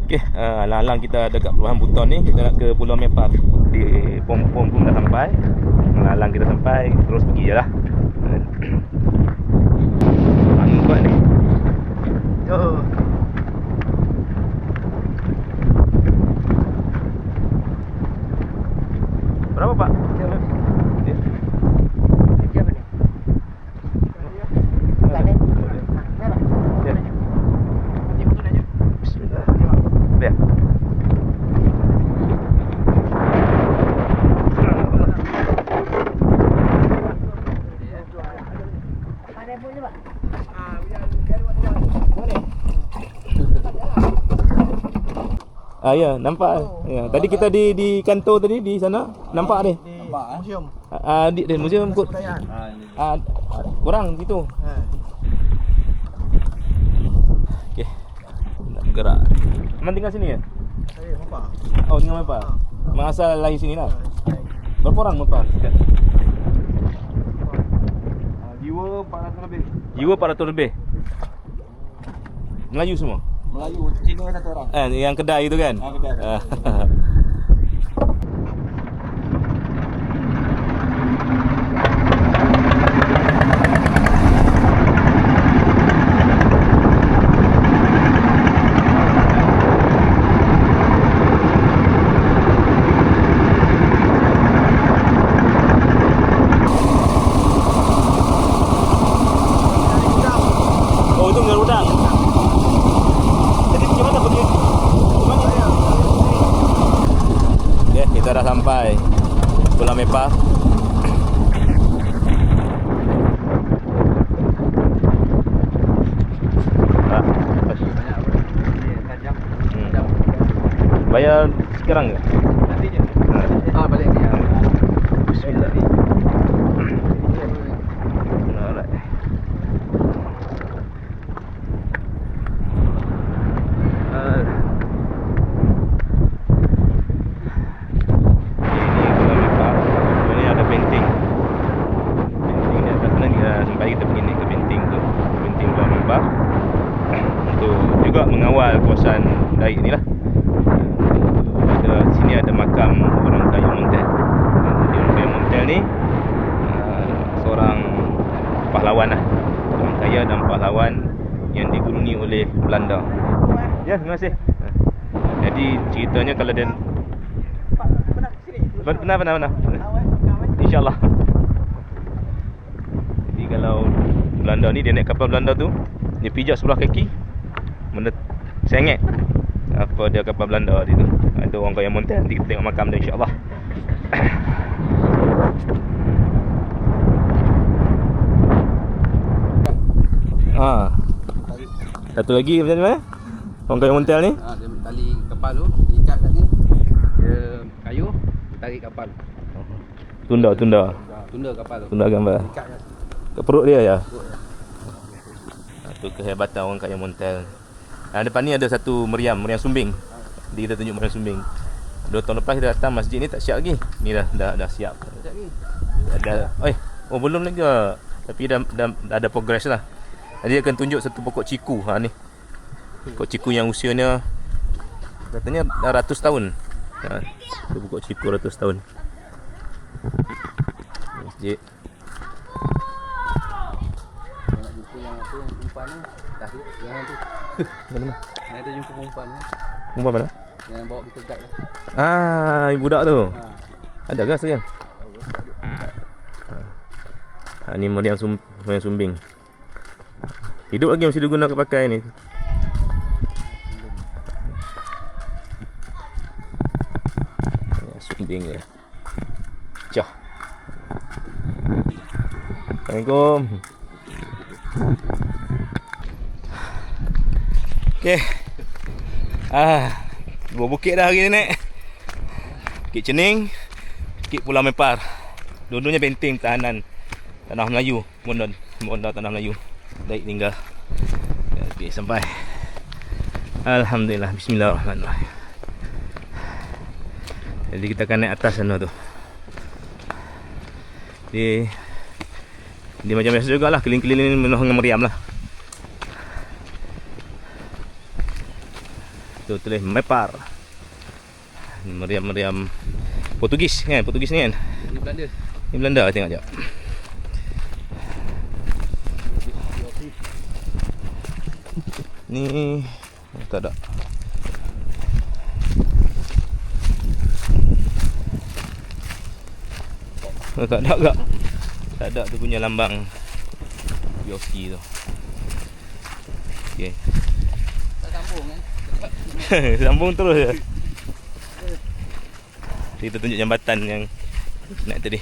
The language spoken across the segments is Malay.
Okey, alang-alang kita dekat Pelabuhan Buton ni, kita nak ke Pulau Mepar. Di pom-pom pun dah sampai. Alang-alang kita sampai, terus pergi je lah. Angin kuat ni. Yo. Berapa Pak? Ya, nampak. Ya, tadi kita di kantor tadi di sana nampak ni. Nampak museum. Di museum kot. Kurang gitu. Okey. Nak bergerak. Memang tinggal sini ya? Saya Mepar. Oh, tinggal Mepar. Memang asal lahir sini lah. Berapa orang Mepar? Jiwa 400 lebih. Jiwa 400 lebih. Melayu semua? Melayu, Cina satu orang. Yang kedai itu kan? Kedai. Oh, itu Menara Udang. Jadi gimana pergi? Okey, kita dah sampai Pulau Mepar. Bayar sekarang ke? Nanti je. Balik ni. Bismillah. Alright. Ini ada benting. Benting di atas sana sampai kita pergi naik ke benting tu. Benting Pulau Mepar. Untuk juga mengawal kawasan Daik ni lah. Sini ada makam orang Kayu Montel. Jadi orang Kayu Montel ni seorang pahlawan lah. Orang kaya dan pahlawan yang diguruni oleh Belanda. Ya, terima kasih. Jadi ceritanya kalau dia Benar. InsyaAllah. Jadi kalau Belanda ni, dia naik kapal Belanda tu, dia pijak sebelah kaki, sengit apa dia kapal Belanda dia tu. Ada orang Kayu Montel. Nanti kita tengok makam dia insyaAllah. Satu lagi macam mana? Orang Kayu Montel ni? Dia tali kapal tu, ikat kat ni. Dia kayu, tarik kapal. Tunda Kapal tu. Tunda gambar. Ikat kat Kat perut dia ya? perut dia. Itu kehebatan orang Kayu Montel. Depan ni ada satu meriam sumbing. Jadi kita tunjuk meriam sumbing. 2 tahun lepas kita datang, masjid ni tak siap lagi. Ni dah siap. Sekejap lagi. Belum lagi. Tapi dah ada progress lah. Jadi dia akan tunjuk satu pokok ciku. Ni. Pokok ciku yang usianya katanya dah 100 tahun. Itu pokok ciku 100 tahun. Masjid. Nak jumpa yang apa yang perempuan ni. Dah tu, yang tu. Mana? Ada jumpa perempuan ni. Perempuan mana? Yang bawa kita guide tu. Budak tu. Ada ke sayang? Ni meriam sumbing. Hidup lagi masih digunakan pakai ni. Sumbing dia. Cah. Assalamualaikum. Okey. Dua bukit dah hari ni naik. Bukit Cening, Bukit Pulau Mepar. Dua-duanya benteng tahanan tanah Melayu, Bonda tanah Melayu. Daik tinggal. Okey, sampai. Alhamdulillah, bismillahirrahmanirrahim. Jadi kita akan naik atas sana tu. Dia macam biasa jugalah, keliling-keliling penuh dengan meriam lah. Tu tulis Mepar. Meriam-meriam Portugis kan? Portugis ni kan? Ini Belanda. Ni Belanda, tengok jap. Ni tak ada. Tak ada tak? Tak ada tu punya lambang Yoski tu. Okey. Tak sambung kan? Sambung terus je. Kita tunjuk jambatan yang nak tadi.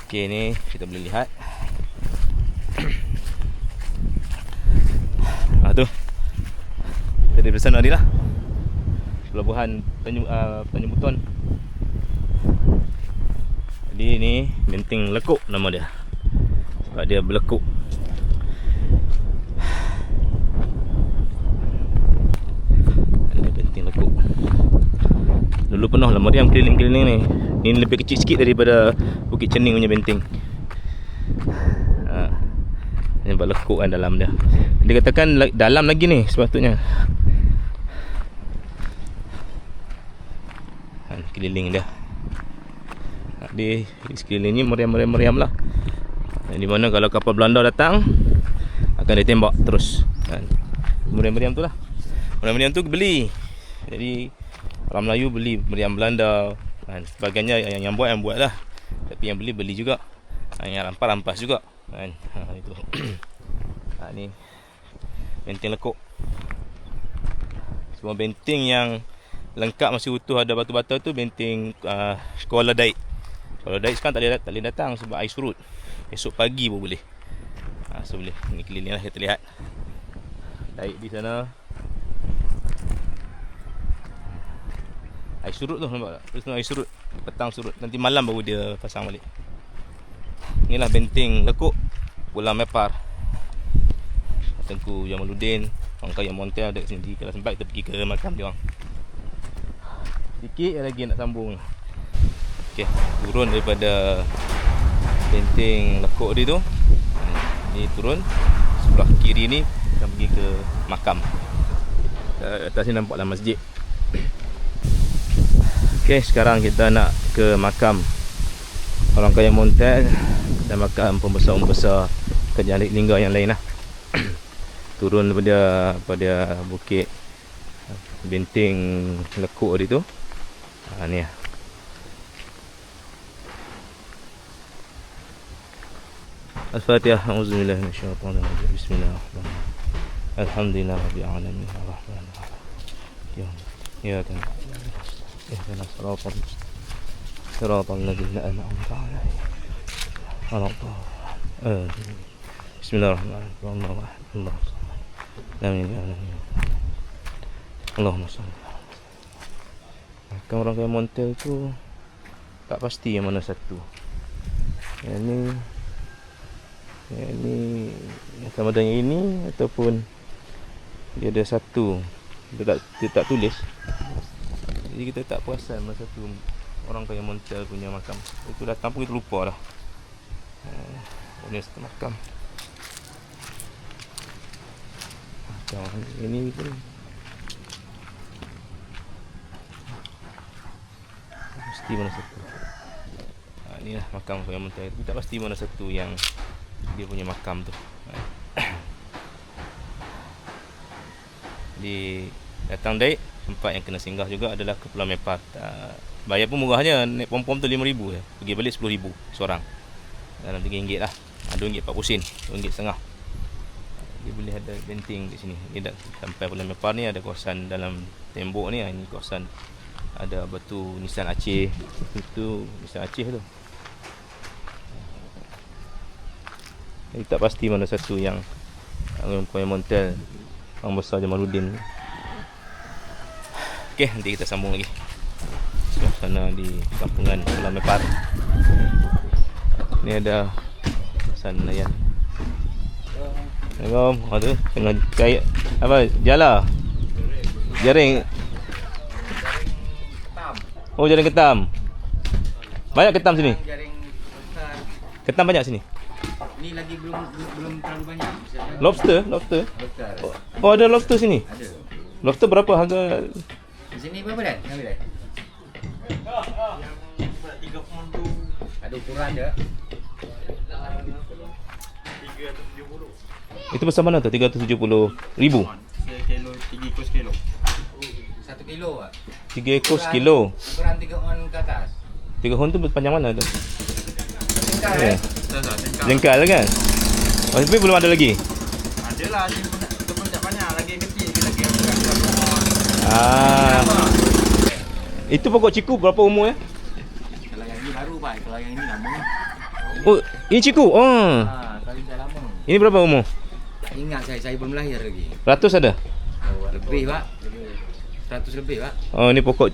Okey, ni kita boleh lihat. Tu. Jadi bersama ni lah. Pelabuhan Penyebuton. Jadi ni Benteng Lekuk nama dia. Sebab dia berlekuk. Ini Benteng Lekuk. Dulu penuh lah meriam keliling-keliling ni. Ini lebih kecil sikit daripada Bukit Cening punya benteng. Ini berlekuk kan dalam dia. Dia katakan dalam lagi ni sepatutnya. Keliling dia. Di sekeliling ni meriam-meriam lah. Di mana kalau kapal Belanda datang akan ditembak terus. Meriam-meriam tu lah. Meriam-meriam tu beli. Jadi orang Melayu beli meriam Belanda. Sebagainya yang buat lah. Tapi yang beli juga. Yang rampas juga. Itu. Ni Benteng Lekuk. Semua benteng yang lengkap masih utuh ada batu-bata tu benteng Kuala Daik. Kuala Daik sekarang tak boleh datang sebab air surut. Esok pagi pun boleh. So boleh. Ni keliling lah kita lihat. Daik di sana. Air surut tu nampak tak? Terus air surut. Petang surut. Nanti malam baru dia pasang balik. Inilah Benteng Lekuk Pulau Mepar. Tengku Jamaluddin, orang kaya Montel dekat sini. Kalau sempat kita pergi ke makam dia orang. Sikit lagi nak sambung. Okey, turun daripada Benteng Lekuk dia tu. Ni turun sebelah kiri ni kita pergi ke makam. Atas ni nampaklah masjid. Okey, sekarang kita nak ke makam orang kaya Montel dan makam pembesar-pembesar kerajaan Lingga yang lain lah. Turun pada bukit Benteng Lekuk dia tu. Ni lah. Al-Fatihah. A'udzubillahi minasyaitonir rajim. Bismillahirrahmanirrahim. Alhamdulillah rabbil alamin. Arrahmanir rahim. Ya kan. Ihdinas siratal ladzina an'amta 'alaihim. Bismillahirrahmanirrahim. Amin ya Allah. Allahumma shalli. Makam orang kaya Montel tu tak pasti yang mana satu. Yang ni sama ada yang ini ataupun dia ada satu. Dia tak tulis. Jadi kita tak perasan mana satu orang kaya Montel punya makam. Itu datang pun kita lupa dah. Ini satu makam. Ini pun mesti mana satu. Inilah makam kaya Montel. Tapi tak pasti mana satu yang dia punya makam tu. Di datang Daik, tempat yang kena singgah juga adalah ke Pulau Mepar. Bayar pun murahnya, naik pom-pom tu 5,000 je. Pergi balik 10,000 seorang. Dalam RM3 lah. RM2 40 sen, RM2.50. Dia boleh ada benteng di sini. Ni dah sampai Pulau Mepar ni ada kawasan dalam tembok ni. Ini kawasan ada batu nisan Aceh. Itu nisan Aceh tu. Jadi tak pasti mana satu yang Kuala Montel orang besar Jamaluddin. Okey, nanti kita sambung lagi. Suasana di kampungan Pulau Mepar. Ni ada kawasan nelayan. Assalamualaikum. Ada tengah kait apa? Jala. Jaring. Oh, jaring ketam. Banyak ketam sini. Jaring besar. Ketam banyak sini. Ini lagi belum terlalu banyak. Lobster? Doktor. Oh, ada lobster sini. Ada. Lobster berapa harga? Di sini berapa dah? Ambil dah. Ada ukuran dia. Itu besar mana tu? 370,000. Sekilo, 3 ekor sekilo. 1 kilo ah. 3 ekor sekilo. Ukuran 3 on ke atas. 3 hon tu panjang mana tu? Tinggal Ya. Tingkap. Jengkal kan? Oh, tapi belum ada lagi. Ada lah, dia pun tak banyak. Lagi yang kecil lagi yang berat. Ah. Itu pokok ciku berapa umur ya? Kalau yang ini baru pak, kalau yang ini lama. Oh, ini ciku. Oh. Kalau ini dah lama. Ini berapa umur? Tak ingat saya belum lahir lagi. Ratus ada? Lebih pak. 100 lebih pak. Oh, ini pokok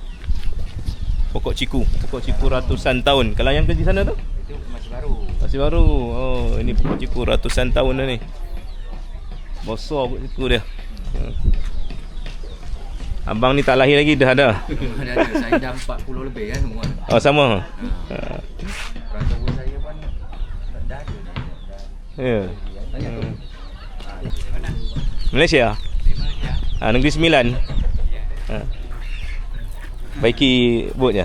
ciku. Pokok ciku ratusan tahun. Kalau yang di sana tu? Itu masih baru. Masih baru. Oh, ini pokok ciku ratusan tahun dah ni. Besar pokok ciku dia. Abang ni tak lahir lagi dah ada. Ada. Saya dah 40 lebih kan umur. Oh, sama. Orang tua saya pun dah ada. Ya. Tanya tu. Malaysia. Negeri Sembilan. Baiki bot je.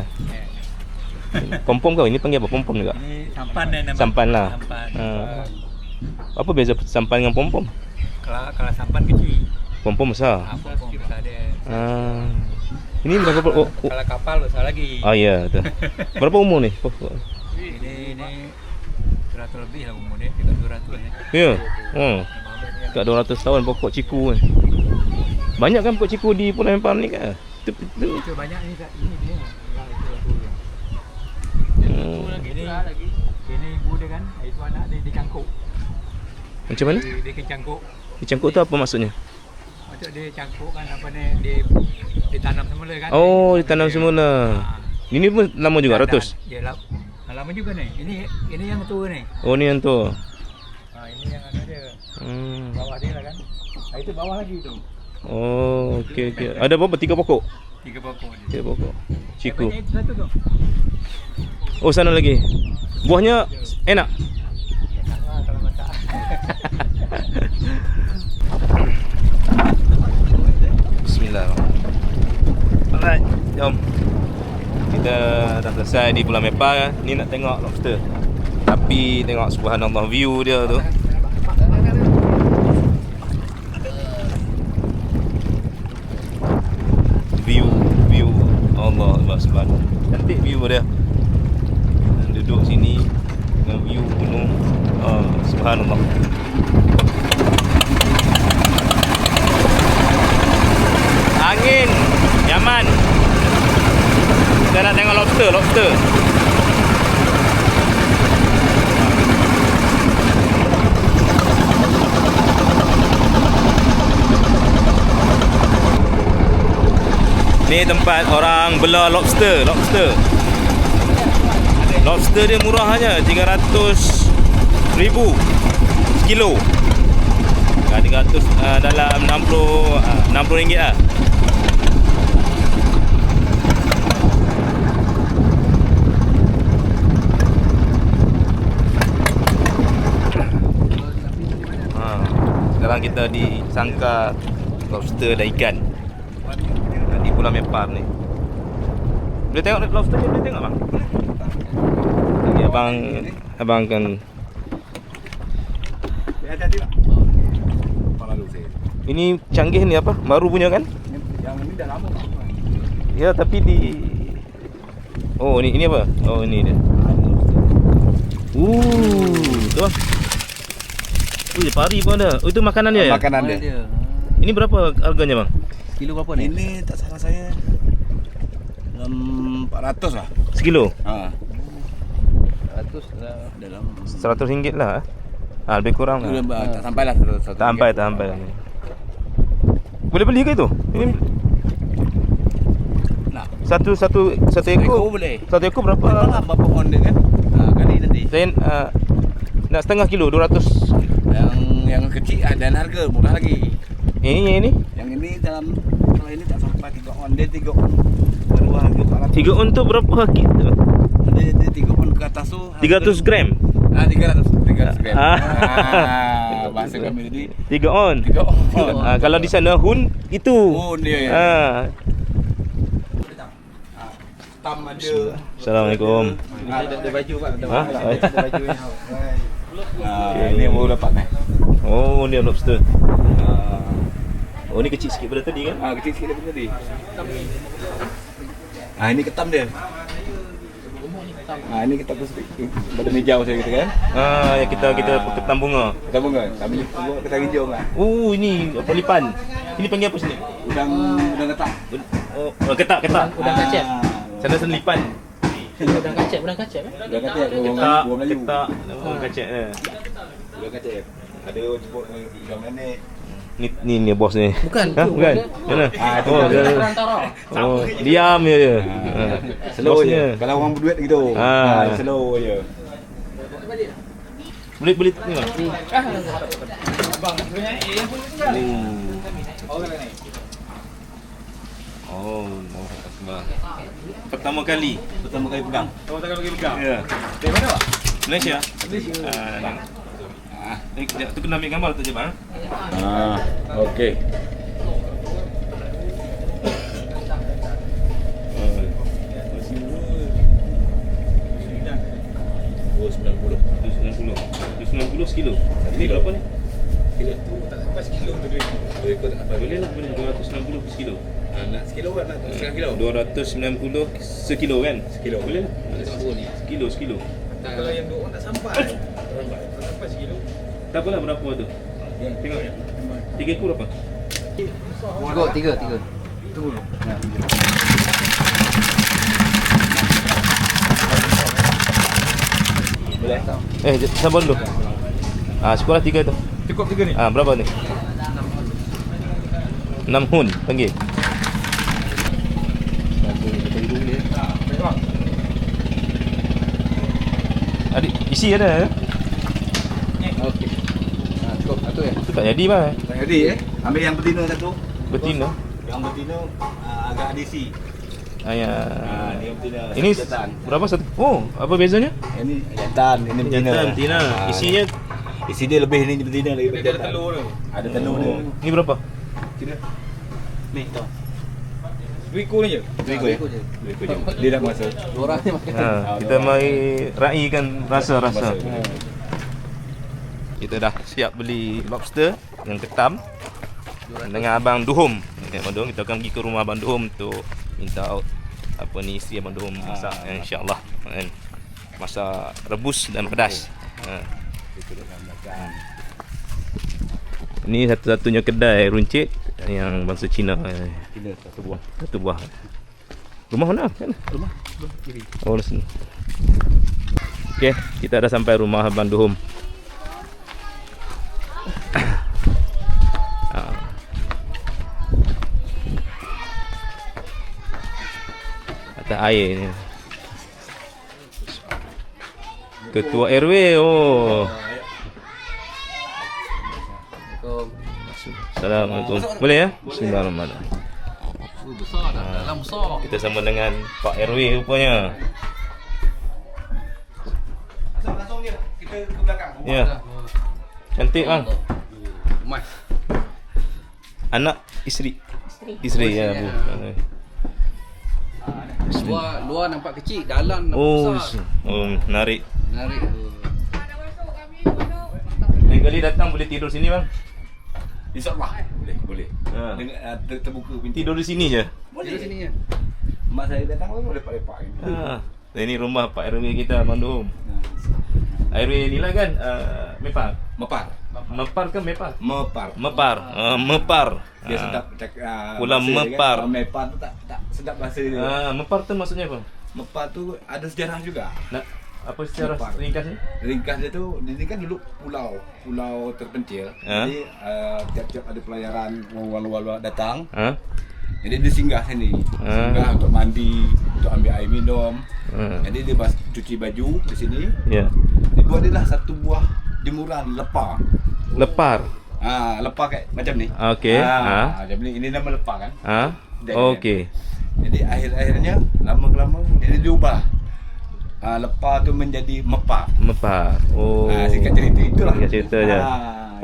Pom-pom kau ini panggil apa? Pom-pom juga. Ini sampan dia nama. Sampan lah. Sampan. Apa beza sampan dengan pom-pom? Kalau sampan kecil. Pom-pom besar. Pom besar dia. Ini berapa? Kalau kapal besar lagi. Oh ya, betul. Berapa umur ni? Ini 100 lebih lah umur dia. Dekat 200 ni. Ya. Dekat 200 tahun pokok ciku ni. Banyak kan pokok ciku di Pulau Empang ni kan? Itu banyak ni kat ini dia. Ini ibu dia kan. Itu anak dia dicangkuk. Macam mana? Dia kecangkuk. Dicangkuk tu apa maksudnya? Maksud dia cangkuk kan apa ni ditanam semula kan. Oh, ditanam semula. Ini pun lama juga, ratus. Ya lama juga ni. Ini yang tua ni. Oh, ni yang tu. Ini yang ada dia. Bawah dia lah kan. Itu bawah lagi tu. Oh, okey. Ada berapa? 3 pokok? 3 pokok dia. 3 pokok. Ciku. Banyak itu satu tu. Oh, sana lagi. Buahnya enak. Enak lah kalau masak. Bismillahirrahmanirrahim. Alright, jom. Kita dah selesai di Pulau Mepar. Ni nak tengok lobster. Tapi tengok subhanallah view dia tu. View Allah subhanahu. Cantik view dia. Duduk sini dengan view gunung. Subhanallah. Angin nyaman. Kita nak tengok lobster. Ni tempat orang bela lobster. Lobster dia murah hanya 300,000 sekilo. 300 dalam 60 ringgit lah. Sekarang kita di sangkar lobster dan ikan di Pulau Mepar ni. Boleh tengok lobster ni? Boleh tengok bang? Jadi abang akan Hati-hati tak? Lalu saya. ini canggih ni apa? Baru punya kan? Yang ini dah lama. Ya, tapi di oh ini apa? Oh ini dia. Tu bang. Ui, pari pun ada. Oh, itu makanan dia ya? Makanan dia. Ini berapa harganya bang? Kilo berapa ni? Ini tak salah saya 400 lah. Sekilo? 100 lah dalam RM100 lah. Lebih kurang lah. Tak sampai lah. Tak sampai. Boleh beli ke itu? Ini Nak. satu ekor boleh. Satu ekor berapa? Berapa pohon dia kan? Kali nanti. Saya nak setengah kilo 200. Yang kecil ada harga murah lagi. Ini Yang ini dalam kalau ini tak sampai 3 on, dia 3 on. Baru harga 400. 3 on tu berapa gitu? Dia 3 on ke atas tu 300 gram. 300 dengan Instagram. Ah. Bahasa kami tadi 3 on. 3 on. Kalau di sana hun itu. Oh dia. Tam ada. Assalamualaikum. Ada baju pak. Ha? Ada baju ni. Ini yang baru dapat ni. Oh, ni lobster. Oh, ni kecil sikit pada tadi kan? Kecil sikit daripada tadi. Ini ketam dia. Ini ketam tu pada meja saya kata kan. Yang kita ketam bunga. Ketam bunga. Kami buat ketam hijau kan. Oh, ini pelipan. Ini panggil apa sini? Udang ketak. Oh, ketak. Udang kacep. Sana lipan. Udang kacep. Udang kacep. Ketak, Orang Melayu. udang kacep. Udang kacep. Ada sebut udang nenek. Ni bos ni. Bukan. Bukan. Mana? Oh, dia. Oh, diam je. Slow Bosnya. je. Kalau orang berduet gitu. Slow je. Boleh ni bang. Abang sebenarnya yang punya tinggal. Oh, Akbar. Pertama kali pegang. Pertama kali pegang. Ya. Dari mana pak? Malaysia. Kejap tu kena ambil gambar tu je bang. Okey. Oh, 90 sekilo. Ini berapa ni? Kilo tu tak sampai sekilo tu dia. Dia ikut tak sampai. Boleh lah, boleh 290 per sekilo. Nak sekilo kan? Nak setengah kilo. 290 sekilo kan? Sekilo. Boleh lah. Sekilo. Kalau yang dua orang tak sampai. Tak sampai sekilo. Tak apalah berapa tu. Tengok. 3 ekor apa? Tiga. Tunggu dulu. Boleh. Sabar dulu. Sekolah 3 tu. Cukup 3 ni. Berapa ni? 6 hun panggil. Adik, isi ada eh? Okey. Cukup satu ya. Tu tak jadi bang. Tak jadi Ambil yang betina satu. Betina. Yang betina agak ada isi. Ya. Ni yang betina. Ini jantan. berapa satu? Oh, apa bezanya? Ini jantan, ini betina. Jantan betina. Isinya isi dia lebih ni betina lagi. Dia ada telur tu. Ada telur dia. ni berapa? Kira. Ni tu. 2 ekor ni je. Dua ekor je. Dia dah masa. Dua orang ni makan. Kita mai raikan rasa-rasa. Kita dah siap beli lobster yang ketam dengan Abang Duhum. Abang Duhum, kita akan pergi ke rumah Abang Duhum untuk minta apa ni isteri Abang Duhum masak insya-Allah kan. Masak rebus dan pedas. Ini satu-satunya kedai runcit yang bangsa Cina. Cina Satu buah. Rumah mana? Rumah kiri. Oh, sini. Okey, kita dah sampai rumah Abang Duhum. Atas air ni. Ketua RW. Oh. Assalamualaikum. Boleh ya? Bismillahirrahmanirrahim. Besar dah. Dalam besar. Kita sama dengan Pak RW rupanya. Langsung je kita ke belakang. Ya. Cantik bang. Mas. Anak isteri. Isteri ya, Bu. Luar nampak kecil, dalam nampak besar. Menarik. Menarik. Lain kali datang boleh tidur sini bang. InsyaAllah. Boleh. Dengan terbuka pintu. Tidur di sini je. Boleh sini ya. Mak saya datang pun lepak-lepak ni. Ini rumah Pak RW kita Abang Duhum. RW ni lah kan Mepar. Mepar ke Mepar? Mepar. Dia sedap Pulau Mepar. Kan? Mepar tu tak sedap bahasa dia. Mepar tu maksudnya apa? Mepar tu ada sejarah juga. Apa secara Mepar. ringkasnya? Ringkas dia tu, dia ni kan dulu pulau terpencil. Jadi tiap-tiap ada pelayaran orang luar-luar datang. Jadi dia singgah sini. Singgah untuk mandi, untuk ambil air minum. Jadi dia cuci baju di sini. Ya. Dia buat dia lah satu buah jemuran lepar. Lepar. Lepar kayak macam ni. Okey. Macam ni, ini nama lepar kan. Okey. Jadi akhir-akhirnya lama-lama dia diubah. lepas tu menjadi mepar. Mepar. Oh. Singkat cerita itulah. Singkat cerita je.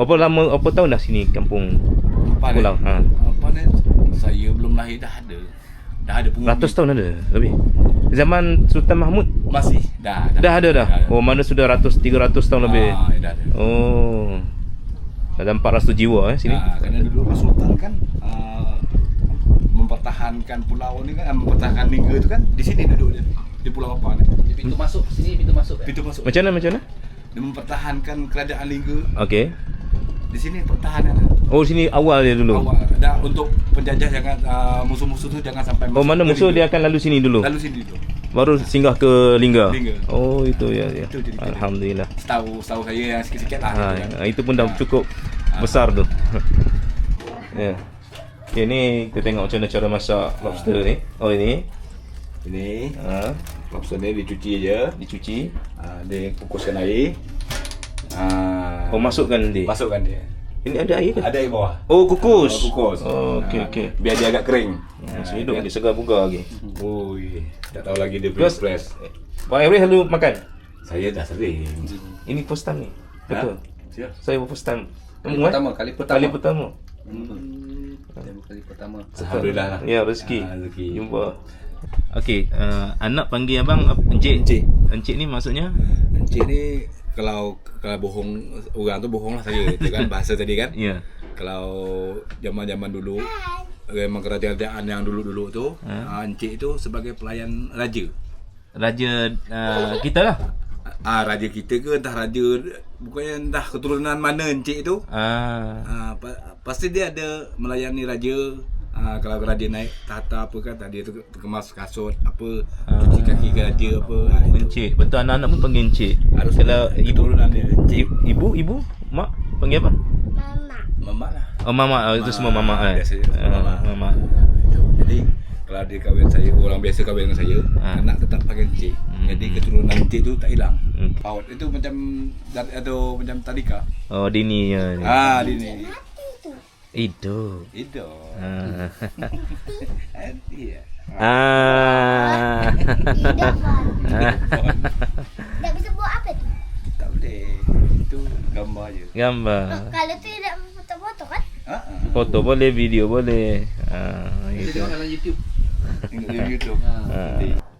Berapa lama, apa tahun dah sini kampung Mepar pulau? Apa ni? Saya belum lahir dah ada. Dah ada penghuni. Ratus tahun ada lebih. Zaman Sultan Mahmud Masih. Dah ada dah. Oh, mana sudah 300 tahun lebih. Dah ada. Oh. Ada 400 jiwa sini. Kerana dulu Sultan kan mempertahankan pulau ni kan, mempertahankan Lingga tu kan di sini duduk dia. Di Pulau Mepar ni. Pintu masuk sini, pintu masuk. Pintu masuk. Macam mana? Dia mempertahankan kerajaan Lingga. Okey. Di sini pertahanan. Oh, sini awal dia dulu. Awal. Dah untuk penjajah jangan musuh-musuh tu jangan sampai Oh, mana musuh dia akan lalu sini dulu. Lalu sini dulu. Baru singgah ke Lingga. Lingga. Oh, itu ya. Itu cerita dia. Alhamdulillah. Setahu saya yang sikit-sikit lah. Itu pun dah cukup besar tu. Ya. Okay, ni kita tengok macam mana cara masak lobster ni. Oh, ini. Ini lobster ni dicuci je. Dicuci. Dia kukuskan air. Oh, masukkan nanti. Masukkan dia. Ini ada air ke? Ada air bawah. Oh, kukus. Kukus. Oh, okey. Biar dia agak kering. Hidup dia segar bugar lagi. Oi, tak tahu lagi dia fresh. Pak Airway selalu makan? Saya dah sering. Ini first time ni. Betul. Siap. Saya first time. Kali pertama. Kali pertama. Kali pertama. Alhamdulillah lah. Ya, rezeki. Rezeki. Jumpa. Okey, anak panggil abang Encik. Encik ni maksudnya? Encik ni kalau bohong orang tu bohong lah saya. Itu kan bahasa tadi kan? Ya. Kalau zaman-zaman dulu memang kerajaan yang dulu-dulu tu, Encik tu sebagai pelayan raja. Raja kita lah. Raja kita ke entah raja, bukannya entah keturunan mana Encik tu. Pasti dia ada melayani raja. Kalau raja naik tahta apa kan, dia tu kemas kasut apa, cuci kaki ke raja apa. Encik. Betul, anak-anak pun panggil Encik. Harus kalau keturunan dia Encik. Ibu, mak panggil apa? Mamak lah. Oh, mama. Itu semua mama kan. Biasa mama. Jadi kalau dia kahwin saya, orang biasa kahwin dengan saya, anak tetap panggil Encik. Jadi keturunan Encik tu tak hilang. Paut itu macam macam tadika. Oh, Dini ya. Dini. Itu. Iya. Tak bisa buat apa tu? Tak boleh. Itu gambar je. Gambar. Kalau tu tidak foto-foto kan? Foto boleh, video boleh. Kita tengok dalam YouTube. Tengok di YouTube.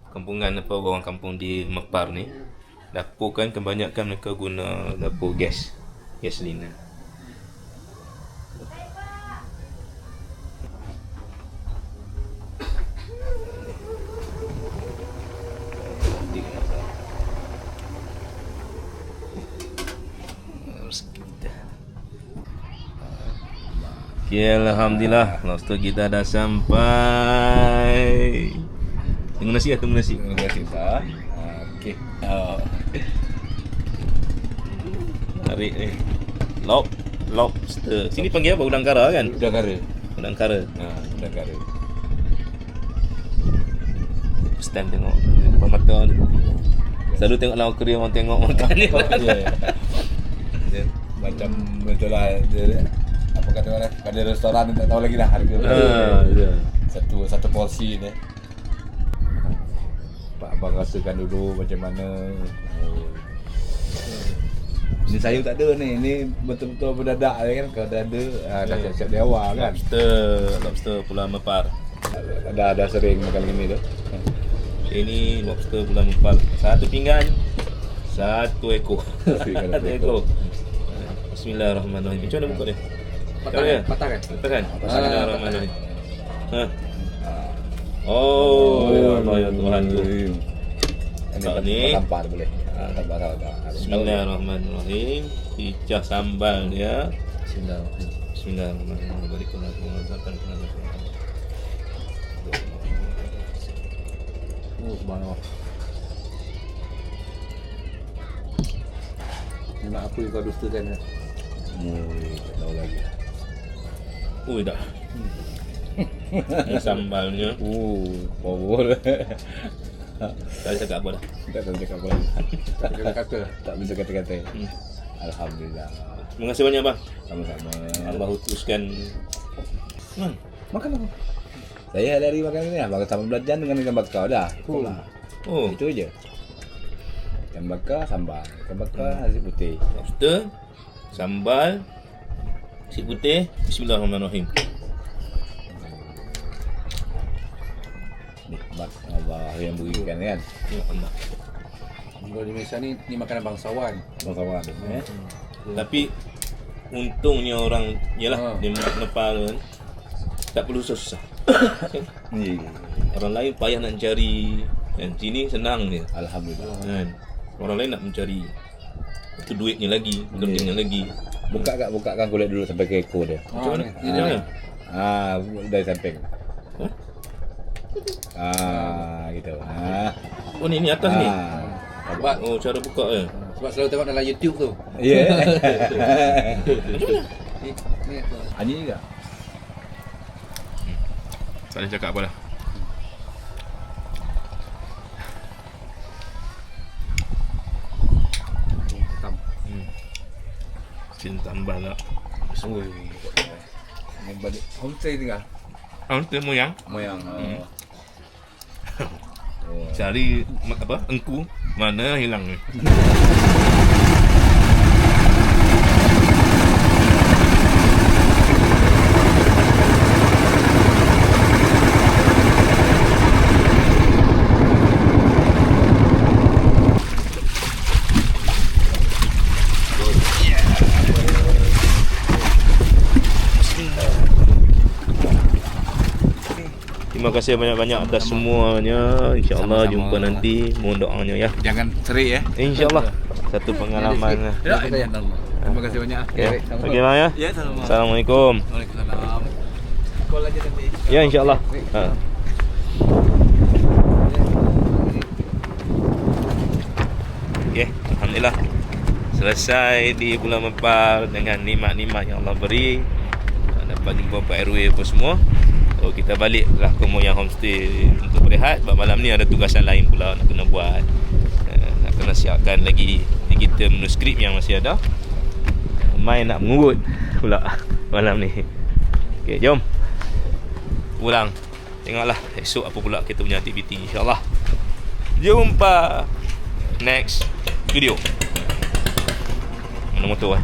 Kampungan apa, orang kampung di Mepar ni, dapur kan kebanyakan mereka guna dapur gas linen. Okay, alhamdulillah, lobster kita dah sampai. Tunggu nasi. Terima kasih Pak. Okey. Tarik ni. Lobster. Sini panggil apa? Udang kara kan? Udang kara. Udang kara. Udang kara. Stand tengok depan mata ni. Selalu tengok lawan Korea orang tengok makan ni. Dia macam betul lah dia, apa kata orang pada restoran tak tahu lagi dah harga berapa. Satu porsi ni. Pak abang rasakan dulu macam mana. Ni sayur tak ada ni. Ni betul-betul berdadak kan. Kalau dah ada dah siap-siap dari awal kan. Lobster Pulau Mepar. Dah sering makan gini tu. Ini lobster Pulau Mepar. Satu pinggan, satu ekor. Satu ekor. Bismillahirrahmanirrahim. Macam mana buka dia? Patahkan. Bismillahirrahmanirrahim. Oh, ya Allah ya Tuhan tu. Ini tanpa boleh. Tanpa tahu tak. Bismillahirrahmanirrahim. Picah sambal dia. Bismillahirrahmanirrahim. Subhanallah. Nak apa kau dustakan kan? Tak tahu lagi. Dah. Ini sambalnya. Power. Tak cakap apa dah. Tak tahu cakap apa lagi. Kata. Tak bisa kata-kata. Alhamdulillah. Terima kasih banyak bang. Sama-sama. Allah utuskan. Makan apa? Saya hari makan ni abang sama belajar dengan ikan bakar dah. Oh. Itu aja. Ikan bakar, sambal. Ikan bakar, nasi putih. Lobster, sambal, nasi putih. Bismillahirrahmanirrahim. Nikmat Allah yang berikan kan. Ya Allah. Kalau di Malaysia ni makanan bangsawan. Bangsawan. Tapi untungnya orang yalah di Nepal kan, tak perlu susah. Orang lain payah nak cari, kan sini senang dia. Alhamdulillah. Kan. Orang lain nak mencari itu duitnya lagi, kerjanya lagi. Buka kan kulit dulu sampai ke ekor dia. Macam mana? Dia macam mana? Dari samping. Huh? Gitu. Oh ni atas ni. Sebab Oh cara buka je. sebab selalu tengok dalam YouTube tu. Ya. Ni Ani juga. Tak boleh cakap apa dah. hitam. Sin tambah lah. Oi. Ni balik homestay tinggal. Itu moyang. Moyang. Cari apa? Engku mana hilang ni? Terima kasih banyak-banyak atas semuanya. InsyaAllah jumpa nanti. Mohon doanya ya. Jangan serik ya. InsyaAllah. Satu pengalaman. Terima kasih banyak. Ya. Okey bang ya. Ya, sama. Assalamualaikum. Waalaikumsalam. Call aja nanti. Ya insyaAllah. Okey, alhamdulillah. Selesai di Pulau Mempar dengan nikmat-nikmat yang Allah beri. Dapat jumpa Pak RW apa semua. So kita baliklah ke Moyang Homestay untuk berehat. Sebab malam ni ada tugasan lain pula nak kena buat. Nak kena siapkan lagi kita manuskrip yang masih ada. Main nak mengurut pula malam ni. Okey, jom. Pulang. Tengoklah esok apa pula kita punya aktiviti, insya-Allah. Jumpa next video. Mana motor